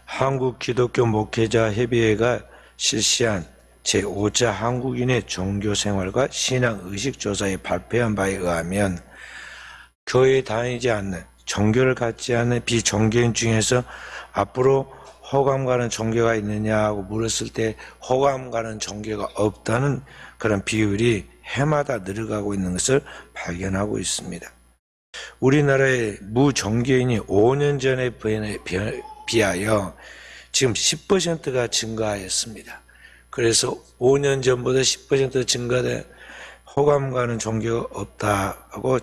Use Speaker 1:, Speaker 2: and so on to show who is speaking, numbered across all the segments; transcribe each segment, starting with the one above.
Speaker 1: 한국기독교 목회자협의회가 실시한 제5차 한국인의 종교생활과 신앙의식조사에 발표한 바에 의하면 교회에 다니지 않는, 종교를 갖지 않는 비종교인 중에서 앞으로 호감 가는 종교가 있느냐고 물었을 때 호감 가는 종교가 없다는 그런 비율이 해마다 늘어가고 있는 것을 발견하고 있습니다. 우리나라의 무종교인이 5년 전에 비하여 지금 10%가 증가하였습니다. 그래서 5년 전보다 10% 증가된 호감 가는 종교가 없다고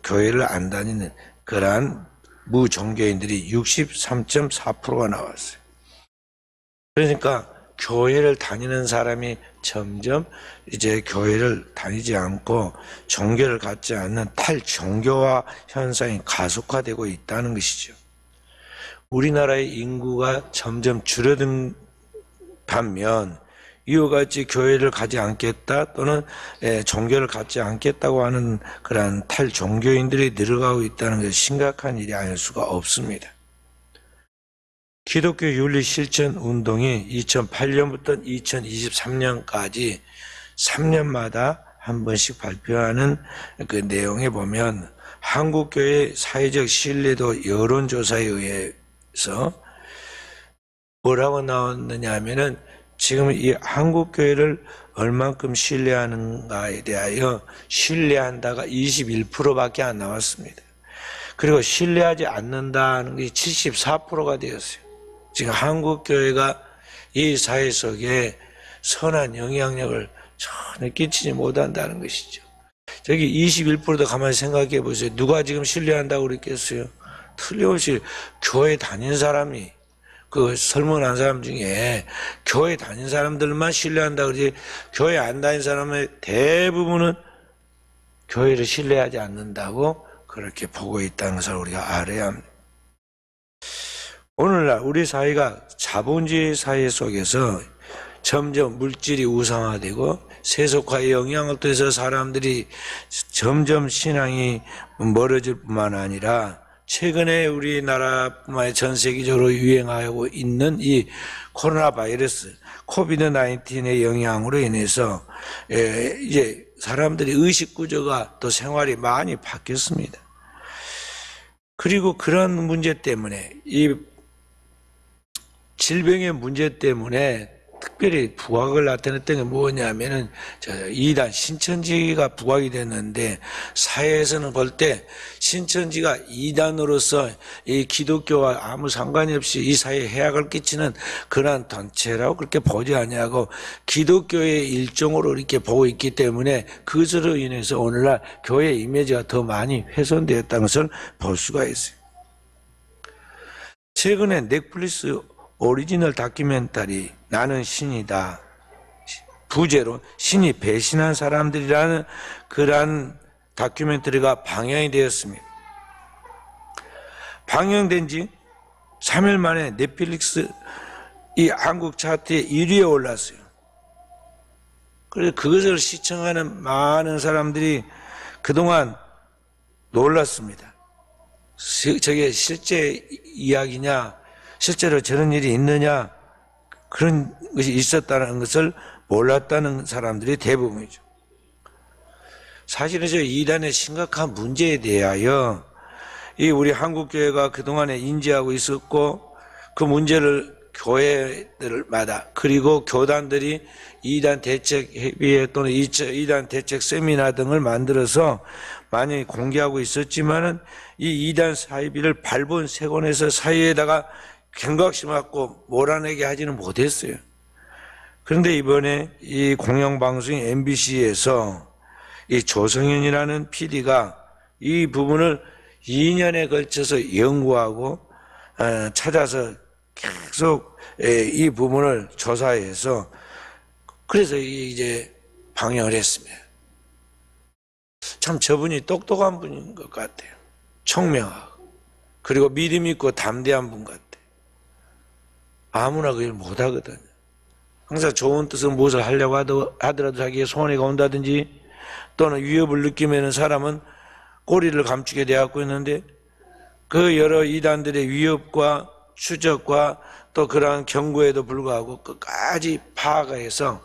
Speaker 1: 교회를 안 다니는 그러한 무종교인들이 63.4%가 나왔어요. 그러니까 교회를 다니는 사람이 점점 이제 교회를 다니지 않고 종교를 갖지 않는 탈종교화 현상이 가속화되고 있다는 것이죠. 우리나라의 인구가 점점 줄어든 반면 이와 같이 교회를 가지 않겠다 또는 종교를 갖지 않겠다고 하는 그러한 탈종교인들이 늘어가고 있다는 것은 심각한 일이 아닐 수가 없습니다. 기독교 윤리 실천 운동이 2008년부터 2023년까지 3년마다 한 번씩 발표하는 그 내용에 보면 한국교회 사회적 신뢰도 여론조사에 의해서 뭐라고 나왔느냐 하면은 지금 이 한국교회를 얼만큼 신뢰하는가에 대하여 신뢰한다가 21%밖에 안 나왔습니다. 그리고 신뢰하지 않는다는 게 74%가 되었어요. 지금 한국교회가 이 사회 속에 선한 영향력을 전혀 끼치지 못한다는 것이죠. 저기 21%도 가만히 생각해 보세요. 누가 지금 신뢰한다고 그랬겠어요? 틀림없이 교회 다닌 사람이, 그 설문한 사람 중에 교회 다닌 사람들만 신뢰한다고 그러지, 교회 안 다닌 사람의 대부분은 교회를 신뢰하지 않는다고 그렇게 보고 있다는 것을 우리가 알아야 합니다. 오늘날 우리 사회가 자본주의 사회 속에서 점점 물질이 우상화되고 세속화의 영향을 통해서 사람들이 점점 신앙이 멀어질 뿐만 아니라 최근에 우리나라뿐만 아니라 전 세계적으로 유행하고 있는 이 코로나 바이러스, 코비드-19의 영향으로 인해서 이제 사람들의 의식 구조가 또 생활이 많이 바뀌었습니다. 그리고 그런 문제 때문에, 이 질병의 문제 때문에 특별히 부각을 나타냈던 게 뭐냐면은 이단 신천지가 부각이 됐는데, 사회에서는 볼 때 신천지가 이단으로서 이 기독교와 아무 상관이 없이 이 사회에 해악을 끼치는 그러한 단체라고 그렇게 보지 않냐고 기독교의 일종으로 이렇게 보고 있기 때문에 그것으로 인해서 오늘날 교회 이미지가 더 많이 훼손되었다는 것을 볼 수가 있어요. 최근에 넷플릭스 오리지널 다큐멘터리 나는 신이다, 부제로 신이 배신한 사람들이라는 그러한 다큐멘터리가 방영이 되었습니다. 방영된 지 3일 만에 넷플릭스 이 한국 차트에 1위에 올랐어요. 그래서 그것을 시청하는 많은 사람들이 그동안 놀랐습니다. 저게 실제 이야기냐, 실제로 저런 일이 있느냐, 그런 것이 있었다는 것을 몰랐다는 사람들이 대부분이죠. 사실은 저 이단의 심각한 문제에 대하여 이 우리 한국교회가 그동안에 인지하고 있었고, 그 문제를 교회들마다 그리고 교단들이 이단 대책협의회 또는 이단 대책 세미나 등을 만들어서 많이 공개하고 있었지만은 이 이단 사이비를 밟은 세권에서 사회에다가 경각심 갖고 몰아내게 하지는 못했어요. 그런데 이번에 이 공영방송 MBC에서 이 조성현이라는 PD가 이 부분을 2년에 걸쳐서 연구하고 찾아서 계속 이 부분을 조사해서 그래서 이제 방영을 했습니다. 참 저분이 똑똑한 분인 것 같아요. 총명하고 그리고 믿음 있고 담대한 분 같아요. 아무나 그 일 못하거든요. 항상 좋은 뜻은 무엇을 하려고 하더라도 자기의 손해가 온다든지 또는 위협을 느끼면 사람은 꼬리를 감추게 되었고 있는데, 그 여러 이단들의 위협과 추적과 또 그러한 경고에도 불구하고 끝까지 파악해서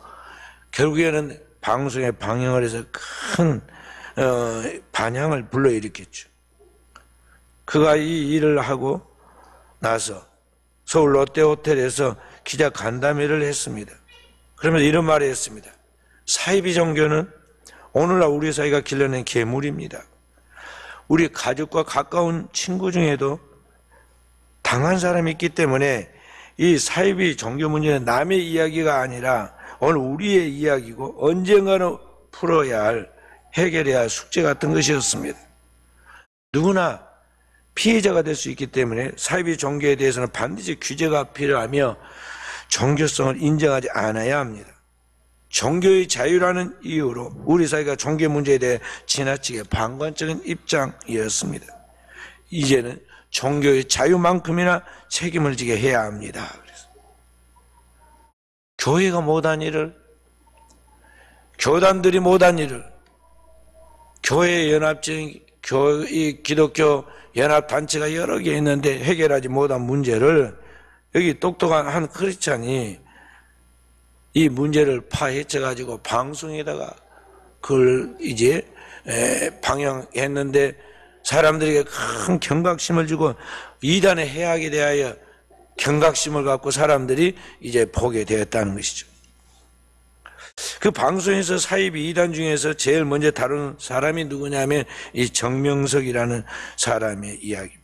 Speaker 1: 결국에는 방송에 방영을 해서 큰 반향을 불러일으켰죠. 그가 이 일을 하고 나서 서울 롯데호텔에서 기자 간담회를 했습니다. 그러면서 이런 말을 했습니다. 사이비 종교는 오늘날 우리 사회가 길러낸 괴물입니다. 우리 가족과 가까운 친구 중에도 당한 사람이 있기 때문에 이 사이비 종교 문제는 남의 이야기가 아니라 오늘 우리의 이야기고 언젠가는 풀어야 할, 해결해야 할 숙제 같은 것이었습니다. 누구나 피해자가 될 수 있기 때문에 사이비 종교에 대해서는 반드시 규제가 필요하며 종교성을 인정하지 않아야 합니다. 종교의 자유라는 이유로 우리 사회가 종교 문제에 대해 지나치게 방관적인 입장이었습니다. 이제는 종교의 자유만큼이나 책임을 지게 해야 합니다. 그래서 교회가 못한 일을, 교단들이 못한 일을, 교회 연합적인 기독교 연합단체가 여러 개 있는데 해결하지 못한 문제를 여기 똑똑한 한 크리스찬이 이 문제를 파헤쳐가지고 방송에다가 그걸 이제 방영했는데 사람들에게 큰 경각심을 주고 이단의 해악에 대하여 경각심을 갖고 사람들이 이제 보게 되었다는 것이죠. 그 방송에서 사이비 이단 중에서 제일 먼저 다루는 사람이 누구냐면 이 정명석이라는 사람의 이야기입니다.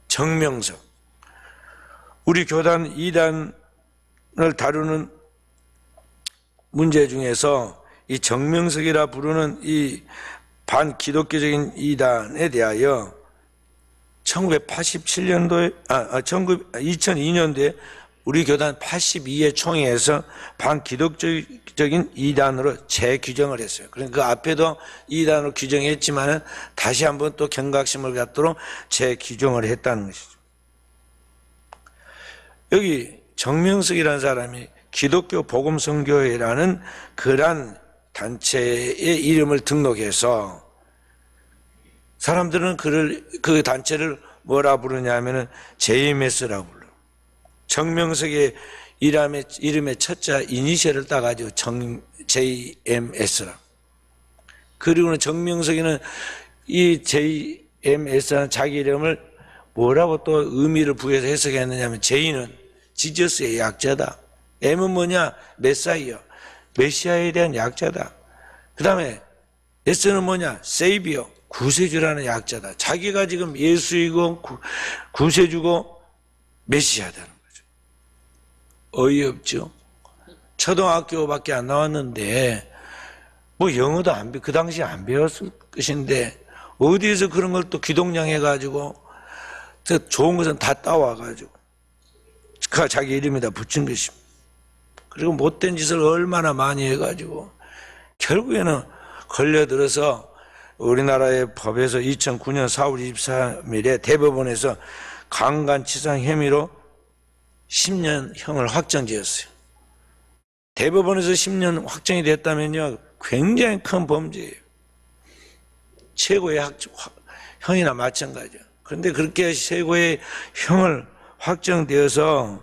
Speaker 1: 정명석. 우리 교단 이단을 다루는 문제 중에서 이 정명석이라 부르는 이 반기독교적인 이단에 대하여 1987년도에 2002년도에 우리 교단 82회 총회에서 반기독교적인 이단으로 재규정을 했어요. 그러니까 그 앞에도 이단으로 규정했지만 다시 한번 또 경각심을 갖도록 재규정을 했다는 것이죠. 여기 정명석이라는 사람이 기독교 복음선교회라는 그러한 단체의 이름을 등록해서 사람들은 그 단체를 뭐라 부르냐 하면은 JMS라고 불러요. 정명석의 이름의 첫자 이니셜을 따가지고 JMS라. 그리고는 정명석이는 이 JMS라는 자기 이름을 뭐라고 또 의미를 부여해서 해석했느냐면 J는 지저스의 약자다. M은 뭐냐? 메사이어. 메시아에 대한 약자다. 그 다음에 S는 뭐냐? 세이비어. 구세주라는 약자다. 자기가 지금 예수이고 구세주고 메시아다는 거죠. 어이없죠. 초등학교밖에 안 나왔는데 뭐 영어도 그 당시에 안 배웠을 것인데 어디에서 그런 걸 또 기동량 해가지고 좋은 것은 다 따와가지고 자기 이름에다 붙인 것입니다. 그리고 못된 짓을 얼마나 많이 해가지고 결국에는 걸려들어서 우리나라의 법에서 2009년 4월 23일에 대법원에서 강간치상 혐의로 10년형을 확정지었어요. 대법원에서 10년 확정이 됐다면요 굉장히 큰 범죄예요. 최고의 형이나 마찬가지죠. 그런데 그렇게 최고의 형을 확정되어서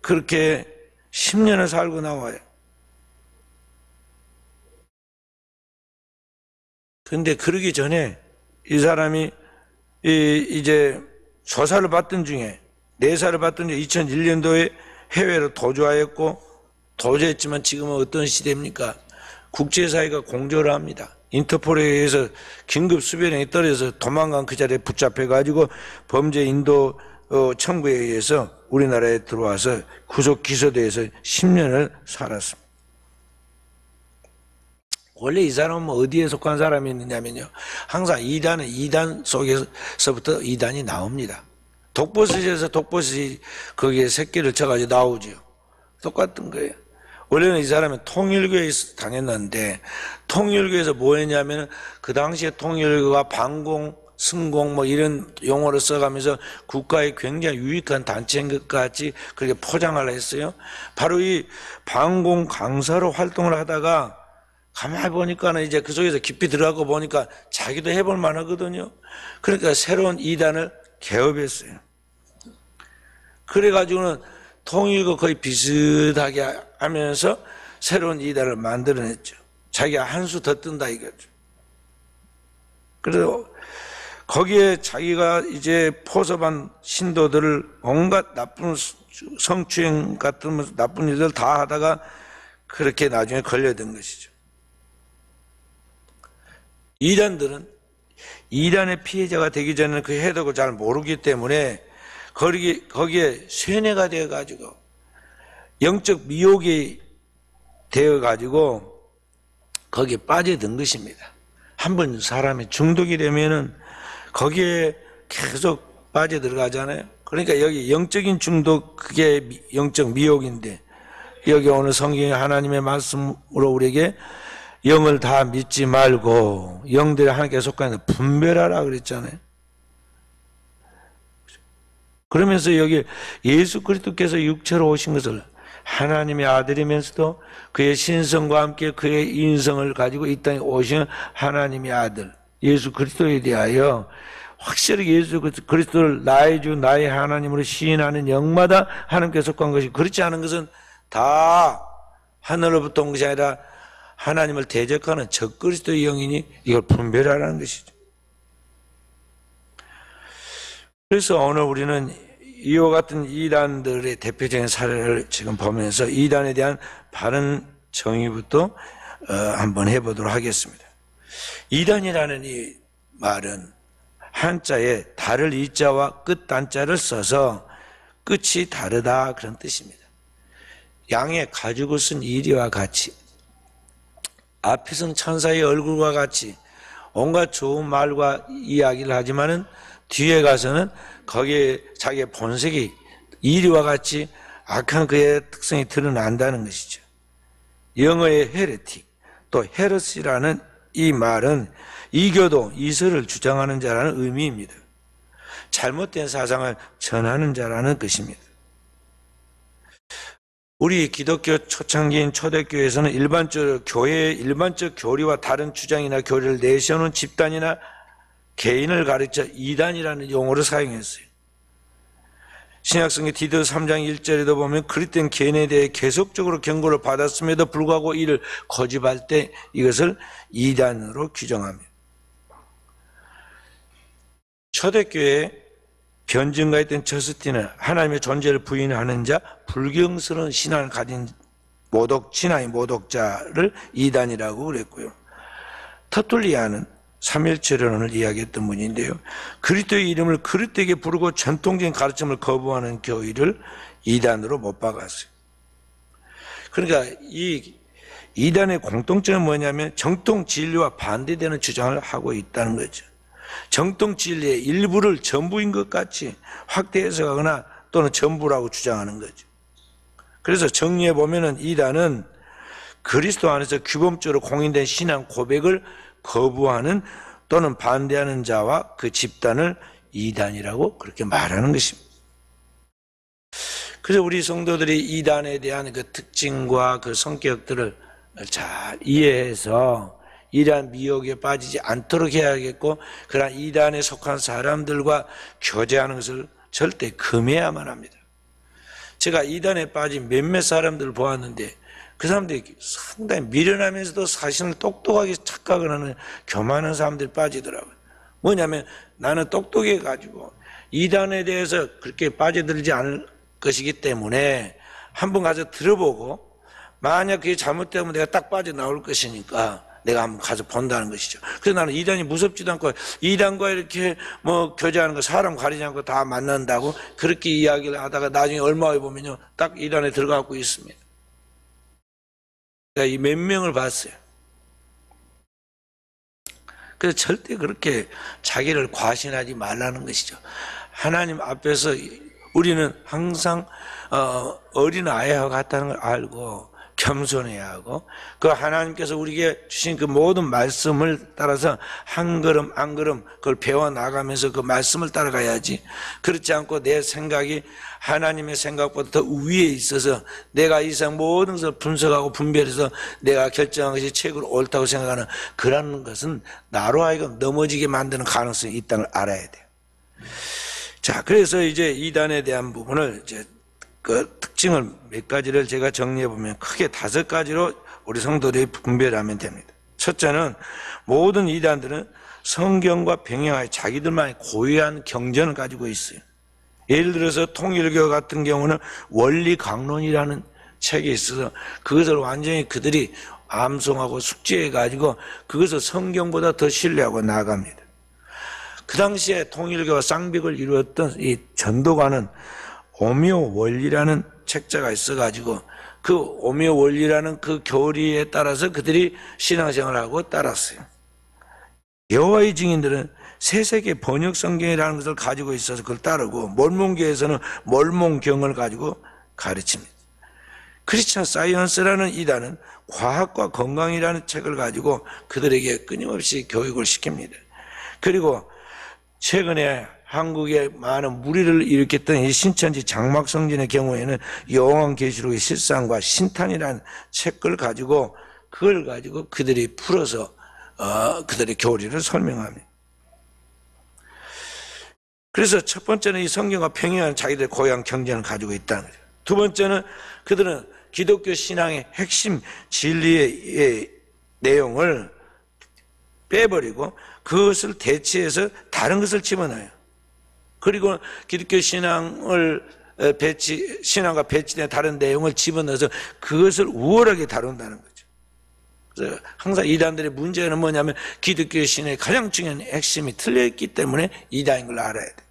Speaker 1: 그렇게 10년을 살고 나와요. 그런데 그러기 전에 이 사람이 이제 조사를 받던 중에 내사를 받던 중에 2001년도에 해외로 도주하였고 도주했지만 지금은 어떤 시대입니까? 국제사회가 공조를 합니다. 인터폴에 의해서 긴급 수배령이 떨어져서 도망간 그 자리에 붙잡혀가지고 범죄 인도 청구에 의해서 우리나라에 들어와서 구속 기소돼서 10년을 살았습니다. 원래 이 사람은 어디에 속한 사람이 있느냐면요. 항상 이단은 이단 속에서부터 이단이 나옵니다. 독버섯에서 독버섯이 거기에 새끼를 쳐가지고 나오죠. 똑같은 거예요. 원래는 이 사람은 통일교에서 당했는데 통일교에서 뭐 했냐면 그 당시에 통일교가 반공, 승공 뭐 이런 용어를 써가면서 국가에 굉장히 유익한 단체인 것 같이 그렇게 포장을 했어요. 바로 이 반공 강사로 활동을 하다가 가만히 보니까는 이제 그 속에서 깊이 들어가고 보니까 자기도 해볼 만하거든요. 그러니까 새로운 이단을 개업했어요. 그래가지고는 통일과 거의 비슷하게 하면서 새로운 이단을 만들어냈죠. 자기가 한 수 더 뜬다 이거죠. 그래서 거기에 자기가 이제 포섭한 신도들을 온갖 나쁜 성추행 같은 나쁜 일들 다 하다가 그렇게 나중에 걸려든 것이죠. 이단들은 이단의 피해자가 되기 전에는 그 해독을 잘 모르기 때문에 거기에 쇠뇌가 되어가지고 영적 미혹이 되어가지고 거기에 빠져든 것입니다. 한번 사람이 중독이 되면은 거기에 계속 빠져들어가잖아요. 그러니까 여기 영적인 중독, 그게 영적 미혹인데, 여기 오늘 성경의 하나님의 말씀으로 우리에게 영을 다 믿지 말고 영들이 하나님께 속하는 분별하라 그랬잖아요. 그러면서 여기 예수 그리스도께서 육체로 오신 것을 하나님의 아들이면서도 그의 신성과 함께 그의 인성을 가지고 이 땅에 오신 하나님의 아들 예수 그리스도에 대하여 확실히 예수 그리스도를 나의 주 나의 하나님으로 시인하는 영마다 하나님께 속한 것이, 그렇지 않은 것은 다 하늘로부터 온 것이 아니라 하나님을 대적하는 적그리스도의 영이니 이걸 분별하라는 것이죠. 그래서 오늘 우리는 이와 같은 이단들의 대표적인 사례를 지금 보면서 이단에 대한 바른 정의부터 한번 해보도록 하겠습니다. 이단이라는 이 말은 한자에 다를 이자와 끝 단자를 써서 끝이 다르다 그런 뜻입니다. 양의 가지고 쓴 이리와 같이 앞에 쓴 천사의 얼굴과 같이 온갖 좋은 말과 이야기를 하지만은 뒤에 가서는 거기에 자기의 본색이 이리와 같이 악한 그의 특성이 드러난다는 것이죠. 영어의 헤레틱, 또 헤르시라는 이 말은 이교도, 이설을 주장하는 자라는 의미입니다. 잘못된 사상을 전하는 자라는 것입니다. 우리 기독교 초창기인 초대교회에서는 일반적으로 교회의 일반적 교리와 다른 주장이나 교리를 내세우는 집단이나 개인을 가르쳐 이단이라는 용어를 사용했어요. 신약성경 디도서 3장 1절에도 보면 그릇된 개인에 대해 계속적으로 경고를 받았음에도 불구하고 이를 고집할 때 이것을 이단으로 규정합니다. 초대교회에 변증가했던 저스틴은 하나님의 존재를 부인하는 자, 불경스러운 신앙을 가진 신앙의 모독자를 이단이라고 그랬고요. 터툴리아는 삼일체론을 이야기했던 분인데요. 그리스도의 이름을 그릇되게 부르고 전통적인 가르침을 거부하는 교회를 이단으로 못 박았어요. 그러니까 이 이단의 공통점은 뭐냐면 정통 진리와 반대되는 주장을 하고 있다는 거죠. 정통 진리의 일부를 전부인 것 같이 확대 해석하거나 또는 전부라고 주장하는 거죠. 그래서 정리해 보면은 이단은 그리스도 안에서 규범적으로 공인된 신앙 고백을 거부하는 또는 반대하는 자와 그 집단을 이단이라고 그렇게 말하는 것입니다. 그래서 우리 성도들이 이단에 대한 그 특징과 그 성격들을 잘 이해해서 이러한 미혹에 빠지지 않도록 해야겠고, 그러한 이단에 속한 사람들과 교제하는 것을 절대 금해야만 합니다. 제가 이단에 빠진 몇몇 사람들을 보았는데 그 사람들이 상당히 미련하면서도 사실을 똑똑하게 착각을 하는 교만한 사람들이 빠지더라고요. 뭐냐면 나는 똑똑해가지고 이단에 대해서 그렇게 빠져들지 않을 것이기 때문에 한번 가서 들어보고 만약 그게 잘못되면 내가 딱 빠져나올 것이니까 내가 한번 가서 본다는 것이죠. 그래서 나는 이단이 무섭지도 않고 이단과 이렇게 뭐 교제하는 거 사람 가리지 않고 다 만난다고 그렇게 이야기를 하다가 나중에 얼마 후에 보면요 딱 이단에 들어가고 있습니다. 제가 이 몇 명을 봤어요. 그래서 절대 그렇게 자기를 과신하지 말라는 것이죠. 하나님 앞에서 우리는 항상 어린 아이와 같다는 걸 알고 겸손해야 하고, 그 하나님께서 우리에게 주신 그 모든 말씀을 따라서 한 걸음 한 걸음 그걸 배워나가면서 그 말씀을 따라가야지, 그렇지 않고 내 생각이 하나님의 생각보다 더 위에 있어서 내가 이 세상 모든 것을 분석하고 분별해서 내가 결정한 것이 최고로 옳다고 생각하는 그런 것은 나로 하여금 넘어지게 만드는 가능성이 있다는 걸 알아야 돼요. 자, 그래서 이제 이단에 대한 부분을 이제 그 특징을 몇 가지를 제가 정리해 보면 크게 5가지로 우리 성도들이 분별하면 됩니다. 첫째는 모든 이단들은 성경과 병행하여 자기들만의 고유한 경전을 가지고 있어요. 예를 들어서 통일교 같은 경우는 원리 강론이라는 책이 있어서 그것을 완전히 그들이 암송하고 숙지해 가지고 그것을 성경보다 더 신뢰하고 나아갑니다. 그 당시에 통일교와 쌍벽을 이루었던 이 전도가는 오묘 원리라는 책자가 있어 가지고 그 오묘 원리라는 그 교리에 따라서 그들이 신앙생활을 하고 따랐어요. 여호와의 증인들은 새세계 번역 성경이라는 것을 가지고 있어서 그걸 따르고, 몰몬교에서는 몰몬경을 가지고 가르칩니다. 크리스천 사이언스라는 이단은 과학과 건강이라는 책을 가지고 그들에게 끊임없이 교육을 시킵니다. 그리고 최근에 한국에 많은 무리를 일으켰던 이 신천지 장막성진의 경우에는 요한계시록의 실상과 신탄이라는 책을 가지고 그걸 가지고 그들이 풀어서 그들의 교리를 설명합니다. 그래서 첫 번째는 이 성경과 평행한 자기들의 고유한 경전을 가지고 있다는 거죠. 두 번째는 그들은 기독교 신앙의 핵심 진리의 내용을 빼버리고 그것을 대체해서 다른 것을 집어넣어요. 그리고 기독교 신앙과 배치된 다른 내용을 집어넣어서 그것을 우월하게 다룬다는 거죠. 그래서 항상 이단들의 문제는 뭐냐면 기독교 신앙의 가장 중요한 핵심이 틀려있기 때문에 이단인 걸 알아야 돼요.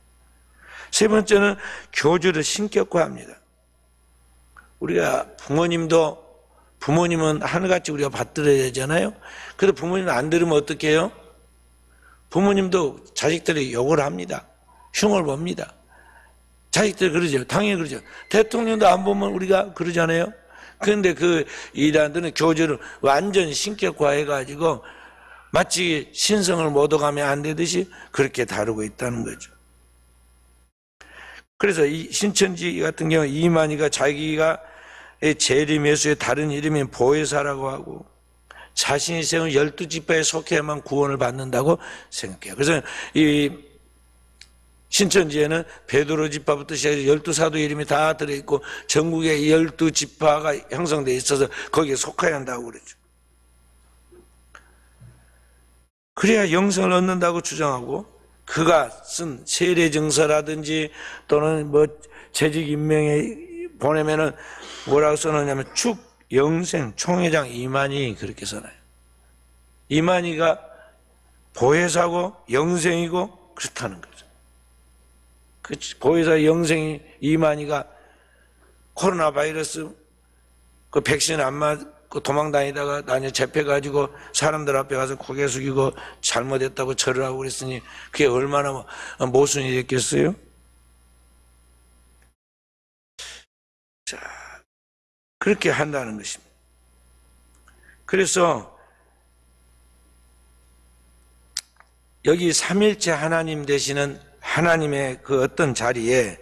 Speaker 1: 세 번째는 교주를 신격화합니다. 우리가 부모님은 하늘같이 우리가 받들어야 되잖아요. 그래도 부모님은 안 들으면 어떻게 해요? 부모님도 자식들이 욕을 합니다. 흉을 봅니다. 자식들이 그러죠. 당연히 그러죠. 대통령도 안 보면 우리가 그러잖아요. 그런데 그 이단들은 교주를 완전 신격화해가지고 마치 신성을 못 오가면 안 되듯이 그렇게 다루고 있다는 거죠. 그래서 이 신천지 같은 경우 이만희가 자기가 재림예수의 다른 이름인 보혜사라고 하고 자신이 세운 12지파에 속해야만 구원을 받는다고 생각해요. 그래서 이 신천지에는 베드로 지파부터 시작해서 12사도 이름이 다 들어있고 전국에 12지파가 형성되어 있어서 거기에 속해야 한다고 그러죠. 그래야 영생을 얻는다고 주장하고 그가 쓴 세례증서라든지 또는 뭐 재직 임명에 보내면은 뭐라고 써놓냐면 축 영생 총회장 이만희 그렇게 써놔요. 이만희가 보혜사고 영생이고 그렇다는 거죠. 그 보혜사 영생이 이만희가 코로나 바이러스 그 백신 안 맞고 도망다니다가 나중에 잡혀가지고 사람들 앞에 가서 고개 숙이고 잘못했다고 절을 하고 그랬으니 그게 얼마나 모순이 됐겠어요? 자, 그렇게 한다는 것입니다. 그래서 여기 삼일체 하나님 되시는 하나님의 그 어떤 자리에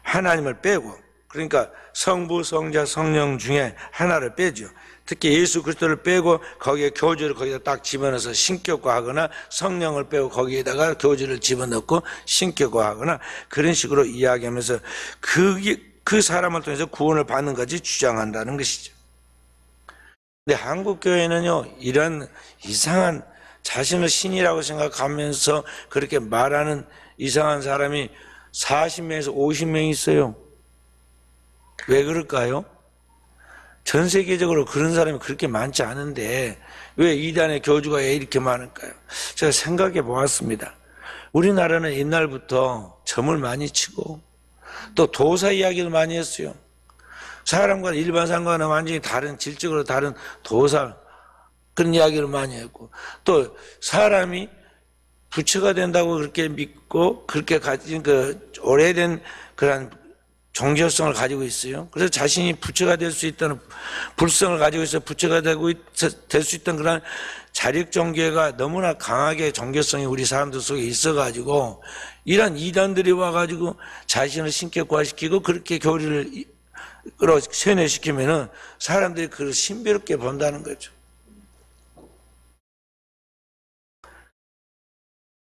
Speaker 1: 하나님을 빼고, 그러니까 성부, 성자, 성령 중에 하나를 빼죠. 특히 예수 그리스도를 빼고 거기에 교주를 거기다 딱 집어넣어서 신격화하거나 성령을 빼고 거기에다가 교주를 집어넣고 신격화하거나 그런 식으로 이야기하면서 그 사람을 통해서 구원을 받는 것이 주장한다는 것이죠. 근데 한국 교회는요, 이런 이상한 자신을 신이라고 생각하면서 그렇게 말하는 이상한 사람이 40명에서 50명 있어요. 왜 그럴까요? 전 세계적으로 그런 사람이 그렇게 많지 않은데 왜 이단의 교주가 왜 이렇게 많을까요? 제가 생각해 보았습니다. 우리나라는 옛날부터 점을 많이 치고 또 도사 이야기를 많이 했어요. 사람과 일반 사람과는 완전히 다른, 질적으로 다른 도사, 그런 이야기를 많이 했고, 또 사람이 부처가 된다고 그렇게 믿고 그렇게 가진 그 오래된 그런 종교성을 가지고 있어요. 그래서 자신이 부처가 될 수 있다는 불성을 가지고 있어 부처가 될 수 있던 그런 자력 종교가 너무나 강하게 종교성이 우리 사람들 속에 있어가지고 이런 이단들이 와가지고 자신을 신격화시키고 그렇게 교리를 세뇌시키면은 사람들이 그걸 신비롭게 본다는 거죠.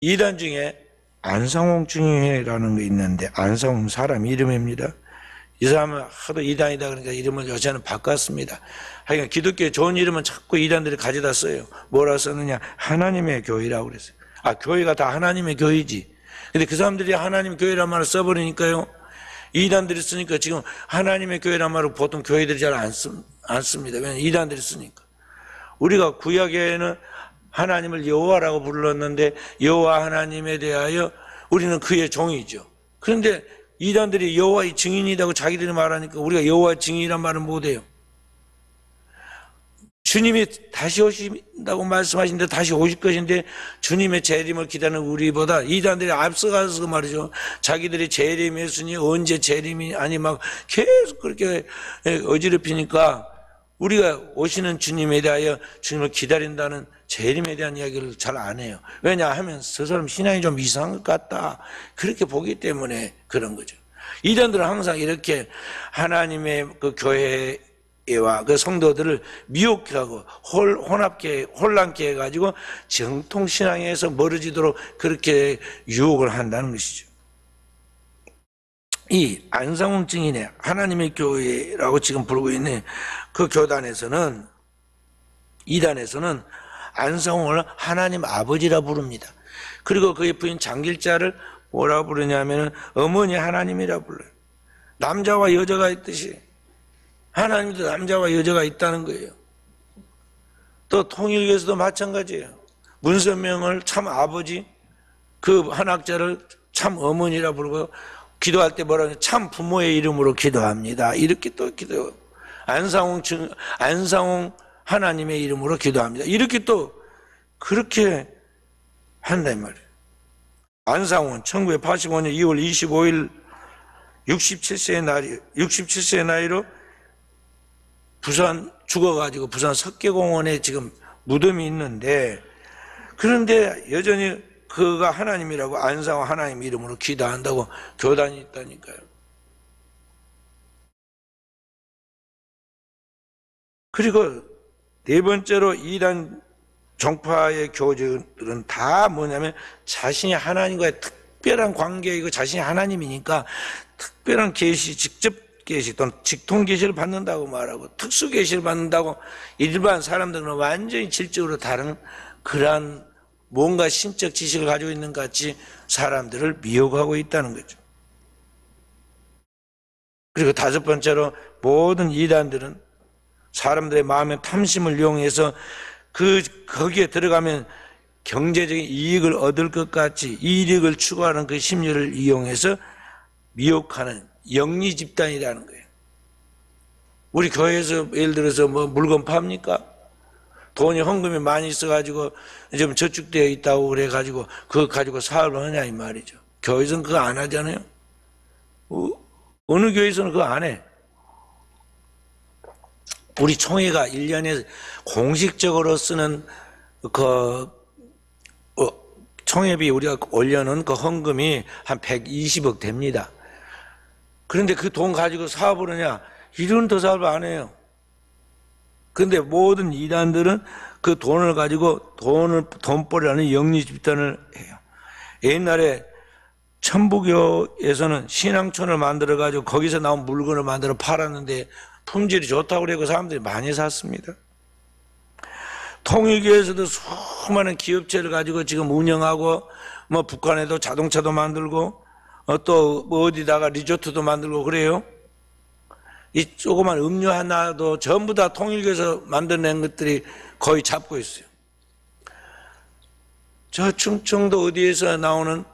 Speaker 1: 이단 중에 안상홍 중의회라는 게 있는데, 안상홍 사람 이름입니다. 이 사람은 하도 이단이다 그러니까 이름을 요새는 바꿨습니다. 하여간 기독교의 좋은 이름은 자꾸 이단들이 가져다 써요. 뭐라 썼느냐? 하나님의 교회라고 그랬어요. 아, 교회가 다 하나님의 교회지. 근데 그 사람들이 하나님 교회란 말을 써버리니까요, 이단들이 쓰니까 지금 하나님의 교회란 말을 보통 교회들이 잘 안 씁니다. 왜냐하면 이단들이 쓰니까. 우리가 구약에는 하나님을 여호와라고 불렀는데 여호와 하나님에 대하여 우리는 그의 종이죠. 그런데 이단들이 여호와의 증인이라고 자기들이 말하니까 우리가 여호와의 증인이란 말은 못해요. 주님이 다시 오신다고 말씀하시는데 다시 오실 것인데 주님의 재림을 기다리는 우리보다 이단들이 앞서가서 말이죠. 자기들이 재림했으니 언제 재림이 아니 막 계속 그렇게 어지럽히니까 우리가 오시는 주님에 대하여 주님을 기다린다는 재림에 대한 이야기를 잘 안 해요. 왜냐하면 저 사람 신앙이 좀 이상한 것 같다 그렇게 보기 때문에 그런 거죠. 이단들은 항상 이렇게 하나님의 그 교회와 그 성도들을 미혹하고 혼란케 해가지고 정통신앙에서 멀어지도록 그렇게 유혹을 한다는 것이죠. 이 안상홍 증인의 하나님의 교회라고 지금 부르고 있는 그 교단에서는, 이단에서는 안상홍을 하나님 아버지라 부릅니다. 그리고 그의 부인 장길자를 뭐라 부르냐면 어머니 하나님이라 불러요. 남자와 여자가 있듯이 하나님도 남자와 여자가 있다는 거예요. 또 통일교에서도 마찬가지예요. 문선명을 참 아버지, 그 한학자를 참 어머니라 부르고 기도할 때 뭐라 하냐, 참 부모의 이름으로 기도합니다. 이렇게 또 기도. 안상홍 하나님의 이름으로 기도합니다. 이렇게 또 그렇게 한단 말이에요. 안상홍은 1985년 2월 25일 67세의 나이로 부산 죽어가지고 부산 석계공원에 지금 무덤이 있는데, 그런데 여전히 그가 하나님이라고 안상홍 하나님 이름으로 기도한다고 교단이 있다니까요. 그리고 네 번째로 이단 종파의 교주들은 다 뭐냐면 자신이 하나님과의 특별한 관계이고 자신이 하나님이니까 특별한 계시, 직접 계시 또는 직통 계시를 받는다고 말하고 특수 계시를 받는다고 일반 사람들은 완전히 질적으로 다른 그러한 뭔가 신적 지식을 가지고 있는 것 같이 사람들을 미혹하고 있다는 거죠. 그리고 다섯 번째로 모든 이단들은 사람들의 마음의 탐심을 이용해서 거기에 들어가면 경제적인 이익을 얻을 것 같이 이익을 추구하는 그 심리를 이용해서 미혹하는 영리 집단이라는 거예요. 우리 교회에서 예를 들어서 뭐 물건 팝니까? 돈이 헌금이 많이 있어가지고 좀 저축되어 있다고 그래가지고 그거 가지고 사업을 하냐 이 말이죠. 교회에서는 그거 안 하잖아요. 어느 교회에서는 그거 안 해. 우리 총회가 1년에 공식적으로 쓰는 총회비 우리가 올려놓은 그 헌금이 한 120억 됩니다. 그런데 그 돈 가지고 사업을 하냐? 이런 더 사업을 안 해요. 그런데 모든 이단들은 그 돈을 가지고 돈벌이라는 영리 집단을 해요. 옛날에 천부교에서는 신앙촌을 만들어가지고 거기서 나온 물건을 만들어 팔았는데 품질이 좋다고 그러고 사람들이 많이 샀습니다. 통일교에서도 수많은 기업체를 가지고 지금 운영하고 뭐 북한에도 자동차도 만들고 또 뭐 어디다가 리조트도 만들고 그래요. 이 조그만 음료 하나도 전부 다 통일교에서 만들어낸 것들이 거의 잡고 있어요. 저 충청도 어디에서 나오는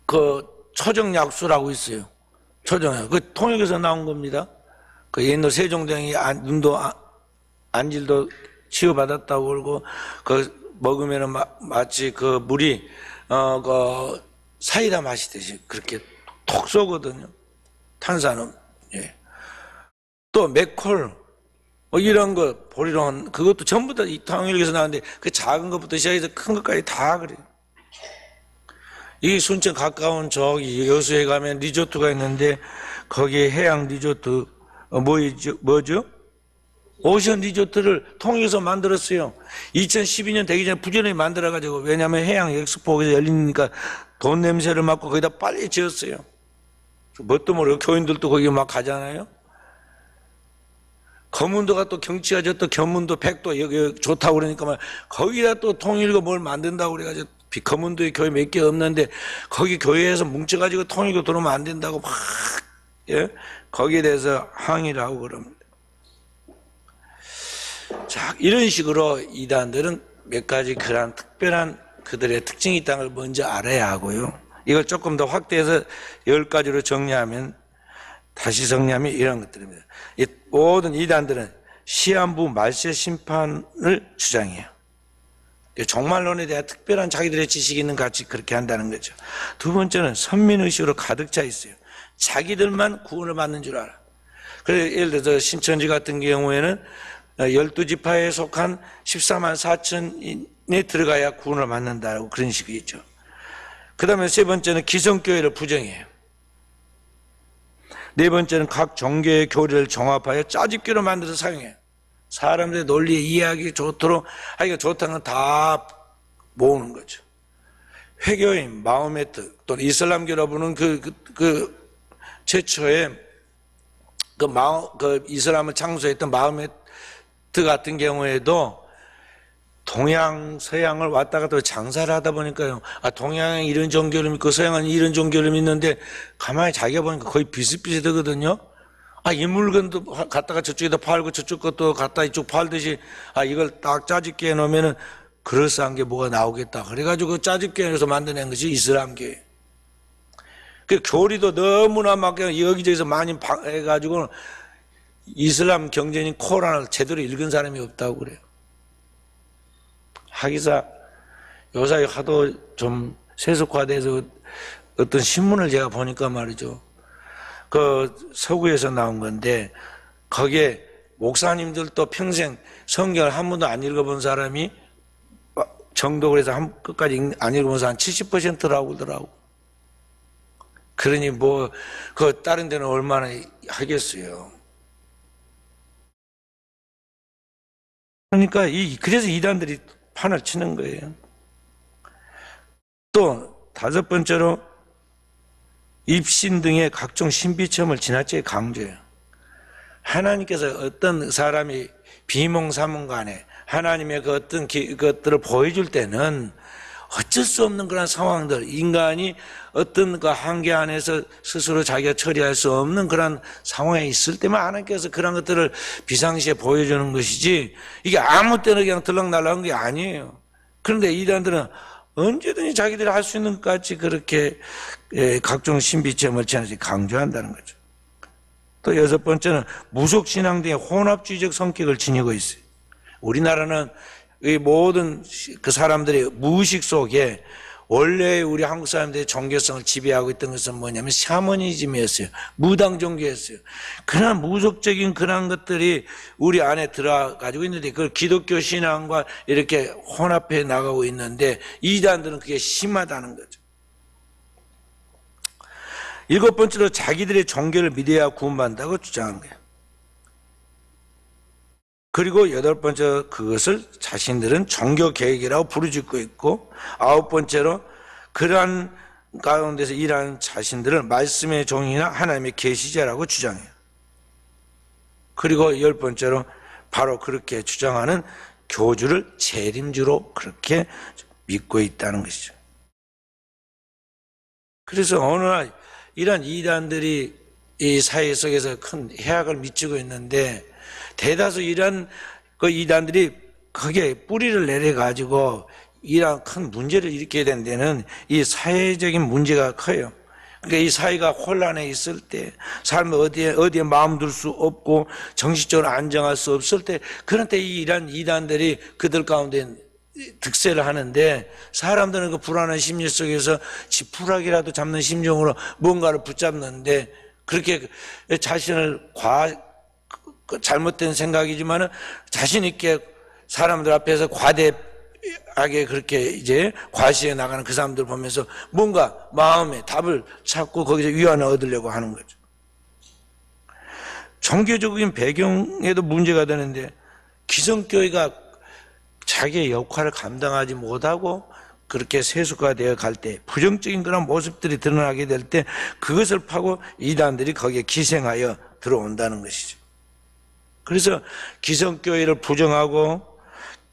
Speaker 1: 그 초정약수라고 있어요. 초정약. 그 통일교에서 나온 겁니다. 그 옛날 세종대왕이 눈도 안질도 치유받았다고 그러고 그 먹으면 마치 그 물이 그 사이다 마시듯이 그렇게 톡 쏘거든요. 탄산음. 예. 또 맥콜 이런 거 보리론 그것도 전부 다 이 통일교에서 나왔는데 그 작은 것부터 시작해서 큰 것까지 다 그래요. 이 순천 가까운 저기 여수에 가면 리조트가 있는데 거기에 해양 리조트 뭐죠? 오션 리조트를 통일해서 만들었어요. 2012년 되기 전에 부지런히 만들어가지고, 왜냐하면 해양 엑스포에서 열리니까 돈 냄새를 맡고 거기다 빨리 지었어요. 뭣도 모르고 교인들도 거기 막 가잖아요. 거문도가 또 경치가 또 견문도 백도 여기 좋다고 그러니까 막 거기다 또 통일고 뭘 만든다고 그래가지고 거문도에 교회 몇 개 없는데 거기 교회에서 뭉쳐가지고 통일고 들어오면 안 된다고 막, 예? 거기에 대해서 항의를 하고 그럽니다. 자, 이런 식으로 이단들은 몇 가지 그런 특별한 그들의 특징이 있다는 걸 먼저 알아야 하고요. 이걸 조금 더 확대해서 10가지로 정리하면, 다시 정리하면 이런 것들입니다. 이 모든 이단들은 시한부 말세 심판을 주장해요. 종말론에 대한 특별한 자기들의 지식이 있는 같이 그렇게 한다는 거죠. 두 번째는 선민의식으로 가득 차 있어요. 자기들만 구원을 받는 줄 알아. 그래서 예를 들어서 신천지 같은 경우에는 12지파에 속한 14만 4천에 들어가야 구원을 받는다고 그런 식이죠. 그 다음에 세 번째는 기성교회를 부정해요. 네 번째는 각 종교의 교리를 종합하여 짜집기로 만들어서 사용해요. 사람들의 논리에 이해하기 좋도록 하기가 좋다는 건 다 모으는 거죠. 회교인 마호메트 또는 이슬람교라 부르는 최초의 이슬람을 창조했던 마호메트 같은 경우에도 동양, 서양을 왔다 갔다 장사를 하다 보니까요. 아, 동양은 이런 종교를 믿고 서양은 이런 종교를 믿는데 가만히 자기가 보니까 거의 비슷비슷하거든요. 아, 이 물건도 갖다가 저쪽에다 팔고 저쪽 것도 갖다 이쪽 팔듯이 아, 이걸 딱 짜집게 해놓으면은 그럴싸한 게 뭐가 나오겠다. 그래가지고 짜집게 해서 만들어낸 것이 이슬람교회. 그 교리도 너무나 막 여기저기서 많이 해가지고 이슬람 경전인 코란을 제대로 읽은 사람이 없다고 그래요. 하기사 요사이 하도 좀 세속화돼서 어떤 신문을 제가 보니까 말이죠. 그 서구에서 나온 건데 거기에 목사님들도 평생 성경을 한 번도 안 읽어본 사람이 정독을 끝까지 안 읽어본 사람 70%라고 하더라고. 그러니 다른 데는 얼마나 하겠어요. 그러니까 그래서 이단들이 판을 치는 거예요. 또 다섯 번째로 입신 등의 각종 신비체험을 지나치게 강조해요. 하나님께서 어떤 사람이 비몽사몽 간에 하나님의 그 어떤 것들을 보여줄 때는 어쩔 수 없는 그런 상황들, 인간이 어떤 그 한계 안에서 스스로 자기가 처리할 수 없는 그런 상황에 있을 때만 하나님께서 그런 것들을 비상시에 보여주는 것이지 이게 아무 때나 그냥 들락날락한 게 아니에요. 그런데 이단들은 언제든지 자기들이 할 수 있는 것까지 그렇게 각종 신비체험을 지나치게 강조한다는 거죠. 또 여섯 번째는 무속신앙 등의 혼합주의적 성격을 지니고 있어요. 우리나라는 이 모든 그 사람들의 무의식 속에 원래 우리 한국 사람들의 종교성을 지배하고 있던 것은 뭐냐면 샤머니즘이었어요. 무당 종교였어요. 그런 무속적인 그런 것들이 우리 안에 들어가지고 있는데 그걸 기독교 신앙과 이렇게 혼합해 나가고 있는데 이단들은 그게 심하다는 거죠. 일곱 번째로 자기들의 종교를 믿어야 구원받는다고 주장한 거예요. 그리고 여덟 번째 그것을 자신들은 종교 계획이라고 부르짖고 있고 아홉 번째로 그러한 가운데서 일하는 자신들은 말씀의 종이나 하나님의 계시자라고 주장해요. 그리고 열 번째로 바로 그렇게 주장하는 교주를 재림주로 그렇게 믿고 있다는 것이죠. 그래서 어느 날 이런 이단들이 이 사회 속에서 큰 해악을 미치고 있는데 대다수 이런 그 이단들이 거기에 뿌리를 내려가지고 이런 큰 문제를 일으키게 된 데는 이 사회적인 문제가 커요. 그러니까 이 사회가 혼란해 있을 때, 삶을 어디에 마음 둘 수 없고 정신적으로 안정할 수 없을 때, 그런 때 이런 이단들이 그들 가운데 득세를 하는데 사람들은 그 불안한 심리 속에서 지푸라기라도 잡는 심정으로 뭔가를 붙잡는데 그렇게 자신을 잘못된 생각이지만은 자신 있게 사람들 앞에서 과대하게 그렇게 이제 과시해 나가는 그 사람들 보면서 뭔가 마음에 답을 찾고 거기서 위안을 얻으려고 하는 거죠. 종교적인 배경에도 문제가 되는데 기성교회가 자기의 역할을 감당하지 못하고 그렇게 세속화되어 갈 때 부정적인 그런 모습들이 드러나게 될 때 그것을 파고 이단들이 거기에 기생하여 들어온다는 것이죠. 그래서 기성교회를 부정하고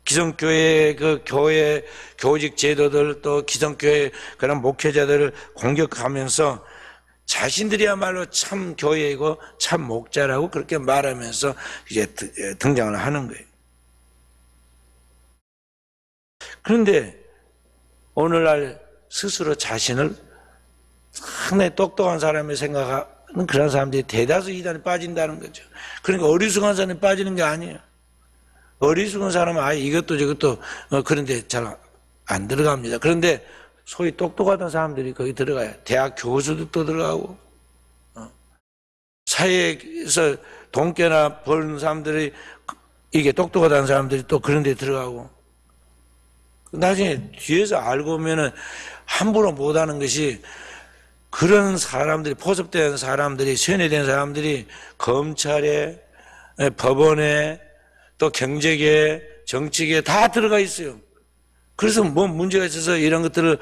Speaker 1: 기성교회의 그 교회 교직 제도들 또 기성교회 그런 목회자들을 공격하면서 자신들이야말로 참 교회이고 참 목자라고 그렇게 말하면서 이제 등장을 하는 거예요. 그런데 오늘날 스스로 자신을 상당히 똑똑한 사람이 생각하는 그런 사람들이 대다수 이단에 빠진다는 거죠. 그러니까 어리숙한 사람이 빠지는 게 아니에요. 어리숙한 사람은 아예 이것도 저것도 그런데 잘 안 들어갑니다. 그런데 소위 똑똑하던 사람들이 거기 들어가요. 대학 교수들도 들어가고 사회에서 돈깨나 버는 사람들이 이게 똑똑하다는 사람들이 또 그런 데 들어가고 나중에 뒤에서 알고 보면은 함부로 못하는 것이 그런 사람들이 포섭된 사람들이 세뇌된 사람들이 검찰에 법원에 또 경제계 정치계에 다 들어가 있어요. 그래서 뭐 문제가 있어서 이런 것들을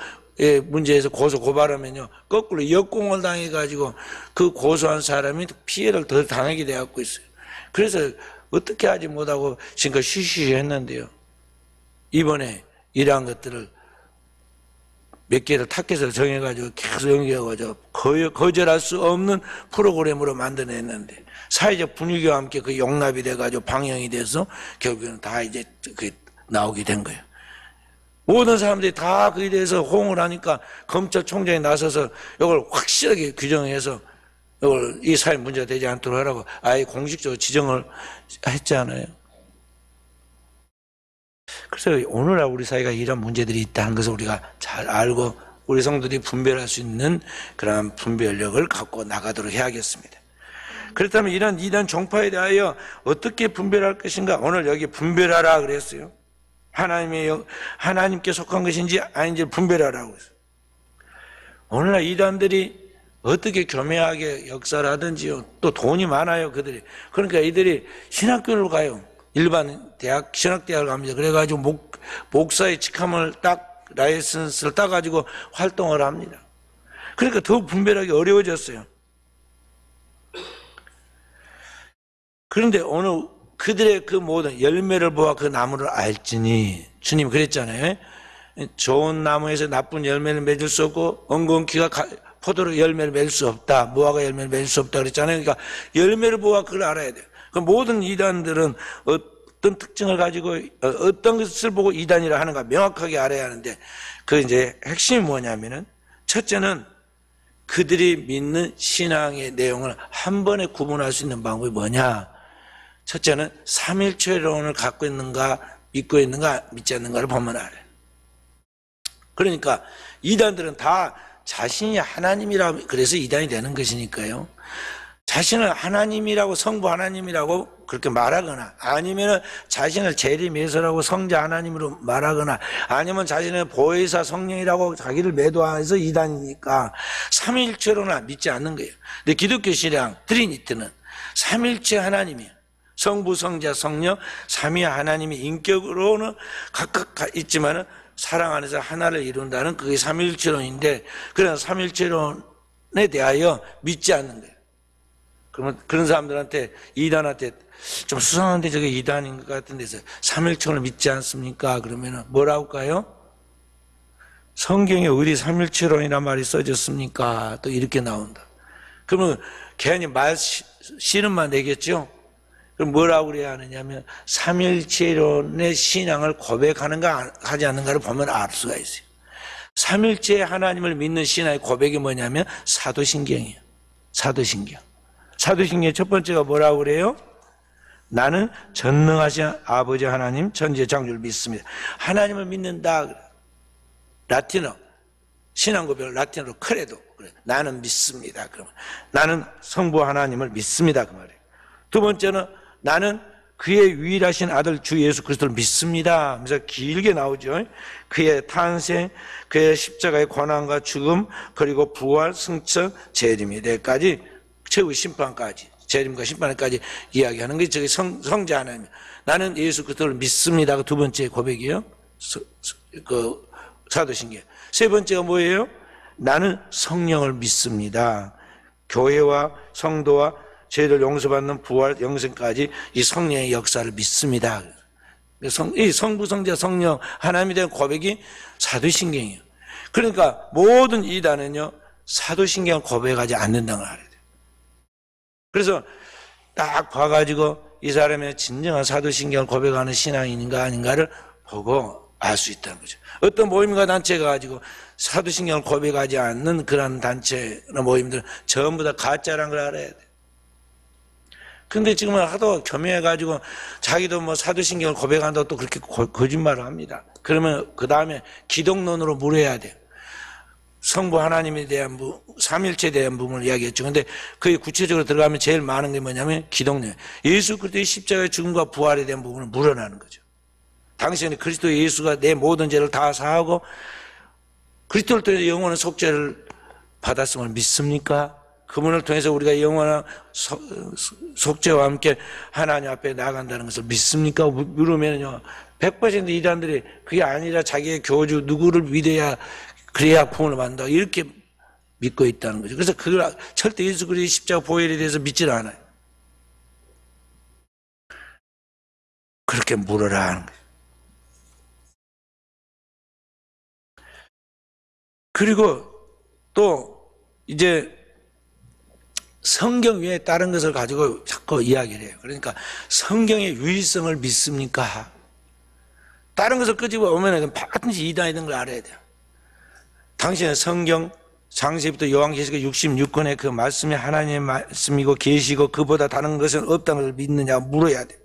Speaker 1: 문제에서 고소 고발하면요 거꾸로 역공을 당해가지고 그 고소한 사람이 피해를 더 당하게 되어갖고 있어요. 그래서 어떻게 하지 못하고 지금까지 쉬쉬 했는데요 이번에 이러한 것들을 몇 개를 타켓을 정해가지고 계속 연기해가지고 거절할 수 없는 프로그램으로 만들어냈는데 사회적 분위기와 함께 그 용납이 돼가지고 방영이 돼서 결국에는 다 이제 나오게 된 거예요. 모든 사람들이 다 그에 대해서 호응을 하니까 검찰총장이 나서서 이걸 확실하게 규정해서 이걸 이 사회 문제가 되지 않도록 하라고 아예 공식적으로 지정을 했잖아요. 그래서 오늘날 우리 사회가 이런 문제들이 있다는 것을 우리가 잘 알고 우리 성도들이 분별할 수 있는 그런 분별력을 갖고 나가도록 해야겠습니다. 그렇다면 이런 이단 종파에 대하여 어떻게 분별할 것인가? 오늘 여기 분별하라 그랬어요. 하나님께 속한 것인지 아닌지 분별하라고 했어요. 오늘날 이단들이 어떻게 교묘하게 역사를 하든지요. 또 돈이 많아요, 그들이. 그러니까 이들이 신학교를 가요. 일반 대학, 신학대학을 갑니다. 그래가지고 목사의 직함을 라이선스를 따가지고 활동을 합니다. 그러니까 더 분별하기 어려워졌어요. 그런데 오늘 그들의 그 모든 열매를 보아 그 나무를 알지니 주님 그랬잖아요. 좋은 나무에서 나쁜 열매를 맺을 수 없고 엉겅퀴가 포도로 열매를 맺을 수 없다. 무화과 열매를 맺을 수 없다 그랬잖아요. 그러니까 열매를 보아 그걸 알아야 돼요. 그 모든 이단들은 어떤 특징을 가지고 어떤 것을 보고 이단이라 하는가 명확하게 알아야 하는데 그 이제 핵심이 뭐냐면은 첫째는 그들이 믿는 신앙의 내용을 한 번에 구분할 수 있는 방법이 뭐냐? 첫째는 삼일체론을 갖고 있는가 믿고 있는가 믿지 않는가를 보면 알아요. 그러니까 이단들은 다 자신이 하나님이라고 그래서 이단이 되는 것이니까요. 자신을 하나님이라고 성부 하나님이라고 그렇게 말하거나 아니면 자신을 재림예수라고 성자 하나님으로 말하거나 아니면 자신을 보혜사 성령이라고 자기를 매도해서 이단이니까 삼일체로나 믿지 않는 거예요. 근데 기독교 신앙 트리니티는 삼일체 하나님이에요. 성부 성자 성령 삼위 하나님의 인격으로는 각각 있지만은 사랑 안에서 하나를 이룬다는 그게 삼일체론인데 그런 삼일체론에 대하여 믿지 않는 거예요. 그러면 그런 사람들한테 이단한테 좀 수상한데 저게 이단인 것 같은 데서 삼일체론을 믿지 않습니까? 그러면은 뭐라고 할까요? 성경에 어디 삼일체론이란 말이 써졌습니까? 또 이렇게 나온다. 그러면 괜히 말 씨름만 내겠죠? 그럼 뭐라고 그래야 하느냐면 삼일체론의 신앙을 고백하는가 하지 않는가를 보면 알 수가 있어요. 삼일체 하나님을 믿는 신앙의 고백이 뭐냐면 사도신경이에요. 사도신경. 사도신경의 첫 번째가 뭐라고 그래요? 나는 전능하신 아버지 하나님 천지의 창조를 믿습니다. 하나님을 믿는다. 라틴어 신앙고백을 라틴어로 크레도. 그래. 나는 믿습니다. 그러면 나는 성부 하나님을 믿습니다. 그 말이에요. 두 번째는 나는 그의 유일하신 아들 주 예수 그리스도를 믿습니다 하면서 길게 나오죠. 그의 탄생, 그의 십자가의 고난과 죽음, 그리고 부활, 승천, 재림이 되기까지 최후 심판까지 재림과 심판까지 이야기하는 게 저게 성자 하나님. 나는 예수 그리스도를 믿습니다가 두 번째 고백이에요. 그 사도신경. 세 번째가 뭐예요? 나는 성령을 믿습니다. 교회와 성도와 죄를 용서받는 부활 영생까지 이 성령의 역사를 믿습니다. 이 성부 성자 성령 하나님에 대한 고백이 사도신경이에요. 그러니까 모든 이단은요 사도신경을 고백하지 않는다는 걸 알아야 돼요. 그래서 딱 봐가지고 이 사람의 진정한 사도신경을 고백하는 신앙인인가 아닌가를 보고 알 수 있다는 거죠. 어떤 모임과 단체가 가지고 사도신경을 고백하지 않는 그런 단체나 모임들은 전부 다 가짜라는 걸 알아야 돼. 근데 지금은 하도 겸해가지고 자기도 뭐 사도신경을 고백한다고 또 그렇게 거짓말을 합니다. 그러면 그 다음에 기독론으로 물어야 돼요. 성부 하나님에 대한 삼일체에 대한 부분을 이야기했죠. 근데 그게 구체적으로 들어가면 제일 많은 게 뭐냐면 기독론. 예수 그리스도의 십자가의 죽음과 부활에 대한 부분을 물어나는 거죠. 당신이 그리스도 예수가 내 모든 죄를 다 사하고 그리스도를 통해서 영원한 속죄를 받았음을 믿습니까? 그분을 통해서 우리가 영원한 속죄와 함께 하나님 앞에 나아간다는 것을 믿습니까? 물으면요 100% 이단들이 그게 아니라 자기의 교주 누구를 믿어야 그래야 구원을 받는다 이렇게 믿고 있다는 거죠. 그래서 그걸 절대 예수 그리스도의 십자가 보혈에 대해서 믿질 않아요. 그렇게 물어라 하는 거예요. 그리고 또 이제 성경 외에 다른 것을 가지고 자꾸 이야기를 해요. 그러니까 성경의 유일성을 믿습니까? 다른 것을 끄집어 오면 반드시 이단이든 걸 알아야 돼요. 당신은 성경 창세기부터 요한계시록 66권의 그 말씀이 하나님의 말씀이고 계시고 그보다 다른 것은 없다는 걸 믿느냐 물어야 돼요.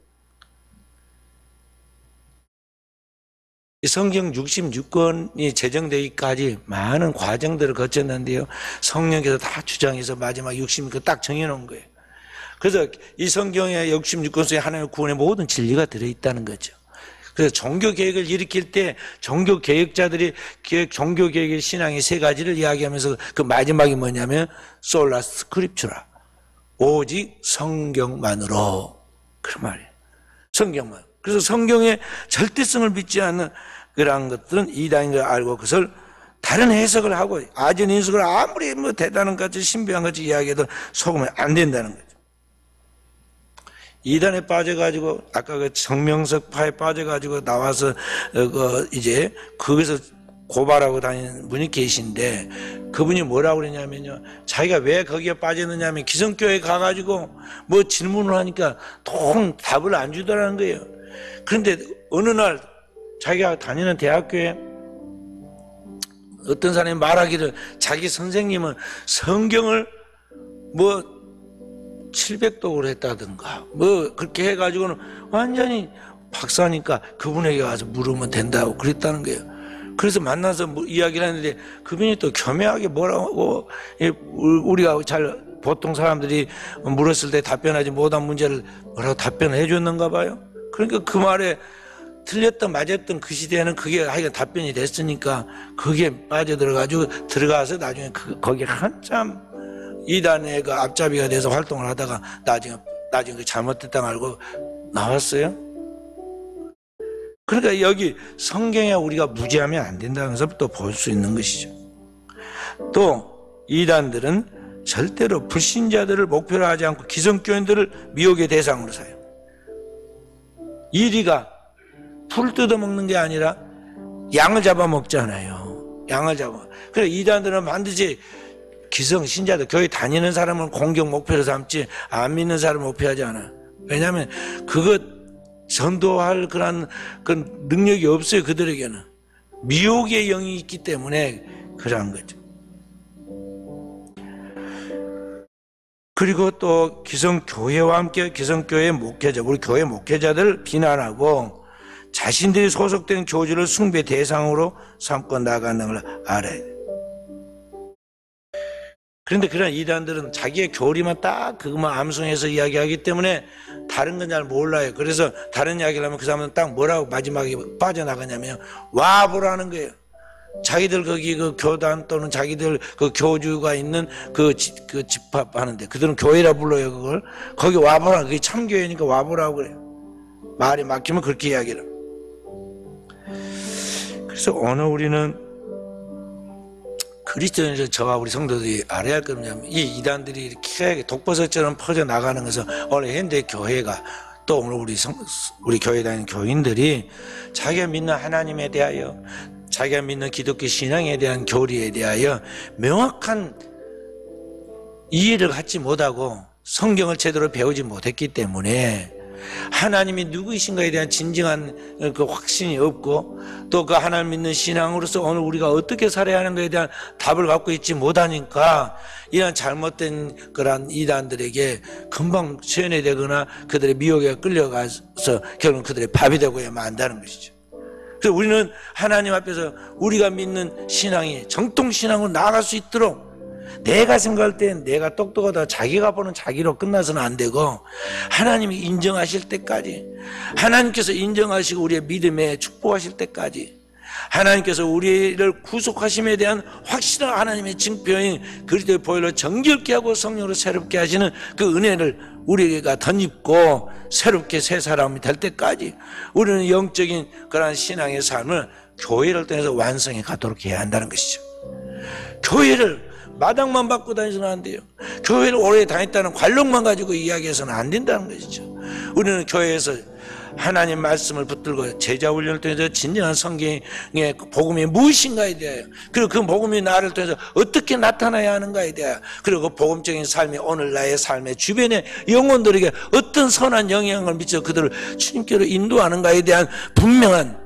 Speaker 1: 성경 66권이 제정되기까지 많은 과정들을 거쳤는데요. 성령께서 다 주장해서 마지막 66권 딱 정해놓은 거예요. 그래서 이 성경의 66권 속에 하나님의 구원의 모든 진리가 들어있다는 거죠. 그래서 종교개혁을 일으킬 때 종교개혁자들이 종교개혁의 신앙의 세 가지를 이야기하면서 그 마지막이 뭐냐면 솔라 스크립추라 오직 성경만으로 그런 말이에요. 성경만. 그래서 성경의 절대성을 믿지 않는 그러한 것들은 이단인 걸 알고 그것을 다른 해석을 하고 아전 인식을 아무리 뭐 대단한 것 같이 신비한 것 같이 이야기해도 속으면 안 된다는 거죠. 이단에 빠져가지고 아까 그 정명석파에 빠져가지고 나와서 이제 거기서 고발하고 다니는 분이 계신데 그분이 뭐라고 그러냐면요. 자기가 왜 거기에 빠졌느냐 하면 기성교회에 가가지고 뭐 질문을 하니까 통 답을 안 주더라는 거예요. 그런데 어느 날 자기가 다니는 대학교에 어떤 사람이 말하기를 자기 선생님은 성경을 뭐 700독을 했다든가 뭐 그렇게 해가지고는 완전히 박사니까 그분에게 가서 물으면 된다고 그랬다는 거예요. 그래서 만나서 뭐 이야기를 했는데 그분이 또 겸허하게 뭐라고 우리가 잘 보통 사람들이 물었을 때 답변하지 못한 문제를 뭐라고 답변을 해줬는가 봐요. 그러니까 그 말에 틀렸던 맞았던 그 시대에는 그게 하여간 답변이 됐으니까 그게 빠져들어가지고 들어가서 나중에 거기에 한참 이단의 그 앞잡이가 돼서 활동을 하다가 나중에 그 잘못됐다고 알고 나왔어요. 그러니까 여기 성경에 우리가 무지하면 안 된다는 것을 또 볼 수 있는 것이죠. 또 이단들은 절대로 불신자들을 목표로 하지 않고 기성교인들을 미혹의 대상으로 사요. 이리가 풀 뜯어먹는 게 아니라 양을 잡아먹잖아요. 양을 잡아. 그래 이단들은 반드시 기성 신자들 교회 다니는 사람을 공격 목표로 삼지 안 믿는 사람을 목표하지 않아. 왜냐하면 그것 전도할 그런 그 능력이 없어요. 그들에게는 미혹의 영이 있기 때문에 그러한 거죠. 그리고 또 기성교회와 함께 기성교회 목회자, 우리 교회 목회자들을 비난하고 자신들이 소속된 교주를 숭배 대상으로 삼고 나가는 걸 알아야 돼요. 그런데 그런 이단들은 자기의 교리만 딱 그것만 암송해서 이야기하기 때문에 다른 건 잘 몰라요. 그래서 다른 이야기를 하면 그 사람은 딱 뭐라고 마지막에 빠져나가냐면 와보라는 거예요. 자기들 거기 그 교단 또는 자기들 그 교주가 있는 그 집합하는데 그들은 교회라 불러요. 그걸 거기 와보라. 그게 참교회니까 와보라고 그래요. 말이 막히면 그렇게 이야기를. 그래서 오늘 우리는 그리스도인에서 저와 우리 성도들이 알아야 할 거냐면 이 이단들이 이렇게 독버섯처럼 퍼져 나가는 것은 오늘 현대 교회가 또 오늘 우리 교회 다니는 교인들이 자기가 믿는 하나님에 대하여 자기가 믿는 기독교 신앙에 대한 교리에 대하여 명확한 이해를 갖지 못하고 성경을 제대로 배우지 못했기 때문에 하나님이 누구이신가에 대한 진정한 그 확신이 없고 또 그 하나님 믿는 신앙으로서 오늘 우리가 어떻게 살아야 하는가에 대한 답을 갖고 있지 못하니까 이런 잘못된 그런 이단들에게 금방 세뇌되거나 그들의 미혹에 끌려가서 결국 그들의 밥이 되고야만 한다는 것이죠. 그래서 우리는 하나님 앞에서 우리가 믿는 신앙이 정통신앙으로 나아갈 수 있도록 내가 생각할 땐 내가 똑똑하다 자기가 보는 자기로 끝나서는 안 되고 하나님이 인정하실 때까지 하나님께서 인정하시고 우리의 믿음에 축복하실 때까지 하나님께서 우리를 구속하심에 대한 확실한 하나님의 증표인 그리스도의 보혈로 정결케 하고 성령으로 새롭게 하시는 그 은혜를 우리가 덧입고 새롭게 새 사람이 될 때까지 우리는 영적인 그러한 신앙의 삶을 교회를 통해서 완성해 가도록 해야 한다는 것이죠. 교회를 마당만 받고 다니서는 안 돼요. 교회를 오래 다녔다는 관록만 가지고 이야기해서는 안 된다는 것이죠. 우리는 교회에서 하나님 말씀을 붙들고 제자 훈련을 통해서 진정한 성경의 복음이 무엇인가에 대하여 그리고 그 복음이 나를 통해서 어떻게 나타나야 하는가에 대하여 그리고 그 복음적인 삶이 오늘 나의 삶의 주변의 영혼들에게 어떤 선한 영향을 미쳐 그들을 주님께로 인도하는가에 대한 분명한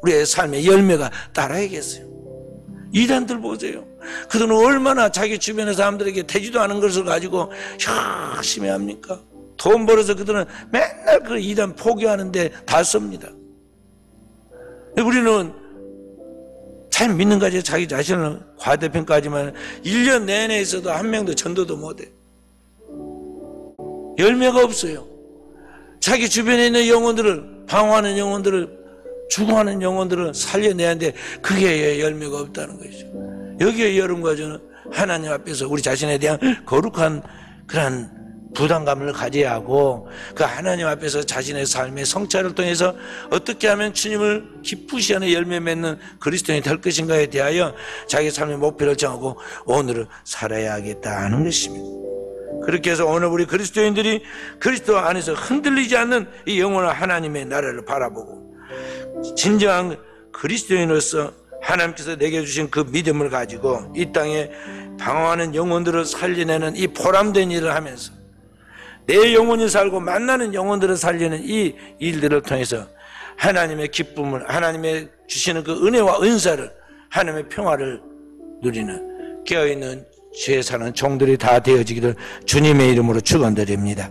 Speaker 1: 우리의 삶의 열매가 따라야겠어요. 이단들 보세요. 그들은 얼마나 자기 주변의 사람들에게 되지도 않은 것을 가지고 열심히 합니까? 돈 벌어서 그들은 맨날 그 이단 포기하는데 다 씁니다. 우리는 잘 믿는 거지 자기 자신을 과대평가하지만 1년 내내 있어도 한 명도 전도도 못해. 열매가 없어요. 자기 주변에 있는 영혼들을 방황하는 영혼들을 죽어가는 영혼들을 살려내야 하는데 그게 열매가 없다는 것이죠. 여기에 여러분과 저는 하나님 앞에서 우리 자신에 대한 거룩한 그런 부담감을 가져야 하고 그 하나님 앞에서 자신의 삶의 성찰을 통해서 어떻게 하면 주님을 기쁘시 하는 열매 맺는 그리스도인이 될 것인가에 대하여 자기 삶의 목표를 정하고 오늘을 살아야 하겠다는 것입니다. 그렇게 해서 오늘 우리 그리스도인들이 그리스도 안에서 흔들리지 않는 이 영원한 하나님의 나라를 바라보고 진정한 그리스도인으로서 하나님께서 내게 주신 그 믿음을 가지고 이 땅에 방황하는 영혼들을 살려내는 이 보람된 일을 하면서 내 영혼이 살고 만나는 영혼들을 살리는 이 일들을 통해서 하나님의 기쁨을 하나님의 주시는 그 은혜와 은사를 하나님의 평화를 누리는 깨어있는 죄에 사는 종들이 다 되어지기를 주님의 이름으로 축원드립니다.